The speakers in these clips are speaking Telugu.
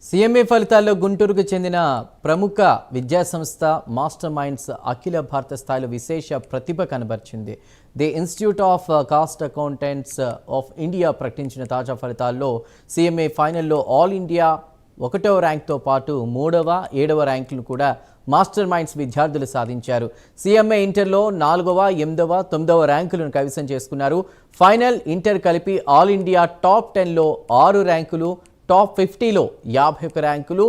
సీఎంఏ ఫలితాల్లో గుంటూరుకు చెందిన ప్రముఖ విద్యాసంస్థ మాస్టర్ మైండ్స్ అఖిల భారత స్థాయిలో విశేష ప్రతిభ కనబర్చింది. The institute of cost accountants of India ప్రకటించిన తాజా ఫలితాల్లో సీఎంఏ ఫైనల్లో ఆల్ ఇండియా 1వ ర్యాంక్తో పాటు 3వ, 7వ ర్యాంకులు కూడా మాస్టర్ మైండ్స్ విద్యార్థులు సాధించారు. సీఎంఏ ఇంటర్లో 4వ, 8వ, 9వ ర్యాంకులను కైవసం చేసుకున్నారు. ఫైనల్ ఇంటర్ కలిపి ఆల్ ఇండియా టాప్ 10లో 6 ర్యాంకులు, టాప్ 50లో 51 ర్యాంకులు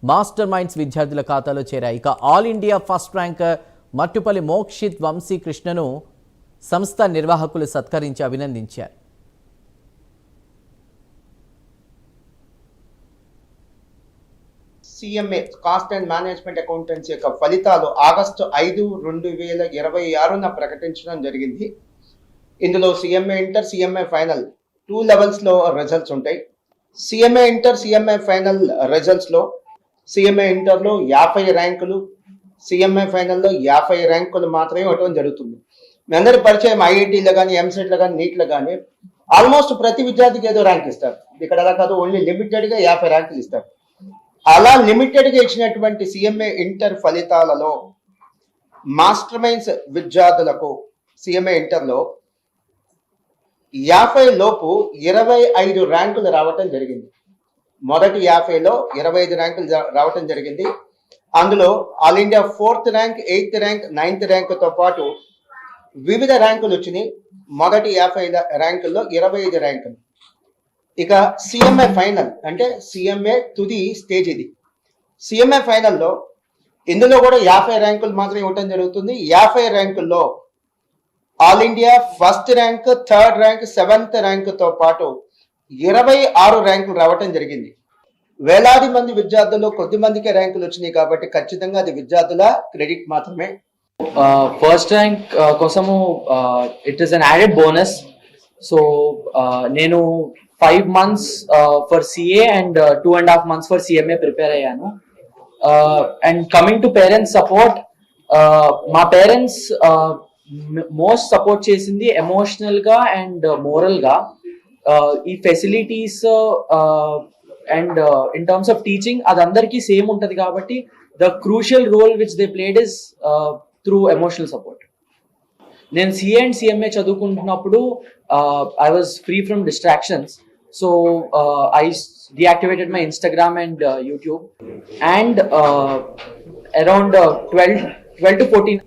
మాస్టర్ మైండ్స్ విద్యార్థుల ఖాతాలో చేరాయి. ఇక all India first ranker Mattupalli Mokshith Vamsi కృష్ణను సంస్థ నిర్వాహకులు సత్కరించి అభినందించారు. CMA cost and management accountancy యొక్క ఫలితాలు ఆగస్టు 5, 2026న ప్రకటించడం జరిగింది. ఇందులో సిఎంఏ ఇంటర్, సిఎంఏ ఫైనల్ 2 లెవెల్స్లో రిజల్ట్స్ ఉంటాయి. సిఎంఏ ఇంటర్, సిఎంఏ ఫైనల్ రిజల్ట్స్లో సిఎంఏ ఇంటర్లో 50 ర్యాంకులు, సిఎంఏ ఫైనల్లో 50 ర్యాంకులు మాత్రమే ఇవ్వడం జరుగుతుంది. మీ అందరి పరిచయం ఐఐటీలో కానీ, ఎంసెట్లో కానీ, నీట్లో కానీ ఆల్మోస్ట్ ప్రతి విద్యార్థికి ఏదో ర్యాంక్ ఇస్తారు. ఇక్కడ అలా కాదు, ఓన్లీ లిమిటెడ్గా 50 ర్యాంకులు ఇస్తారు. అలా లిమిటెడ్గా ఇచ్చినటువంటి సిఎంఏ ఇంటర్ ఫలితాలలో మాస్టర్ మైండ్స్ విద్యార్థులకు సిఎంఏ ఇంటర్లో 50 లోపు 25 ర్యాంకులు రావటం జరిగింది. మొదటి 50లో 25 ర్యాంకులు రావటం జరిగింది. అందులో all India 4th rank, 8th rank, 9th ర్యాంకుతో పాటు వివిధ ర్యాంకులు వచ్చినాయి. మొదటి 50 ర్యాంకుల్లో 25 ర్యాంకులు. ఇక సిఎంఏ ఫైనల్ అంటే సిఎంఏ తుది స్టేజ్ ఇది. సిఎంఏ ఫైనల్లో ఇందులో కూడా 50 ర్యాంకులు మాత్రమే ఇవ్వటం జరుగుతుంది. 50 ర్యాంకుల్లో all India first rank, 3rd rank, 7th ర్యాంకుతో పాటు 26 ర్యాంకులు రావటం జరిగింది. వేలాది మంది విద్యార్థులు కొద్ది మందికే ర్యాంకులు వచ్చినాయి కాబట్టి ఖచ్చితంగా అది విద్యార్థుల క్రెడిట్ మాత్రమే. ఫస్ట్ ర్యాంక్ కోసము it is an added bonus. So నేను 5 months for CA and 2.5 months for CMA prepare అయ్యాను. And coming to parents support, మా పేరెంట్స్ మోస్ట్ సపోర్ట్ చేసింది ఎమోషనల్ గా అండ్ మోరల్ గా. ఈ facilities and in terms of teaching అది అందరికీ సేమ్ ఉంటది కాబట్టి the crucial role which they played is through emotional support. నేను సిఏ అండ్ సిఎంఏ చదువుకుంటున్నప్పుడు I was free from distractions. So I deactivated my Instagram and YouTube, and around 12 to 14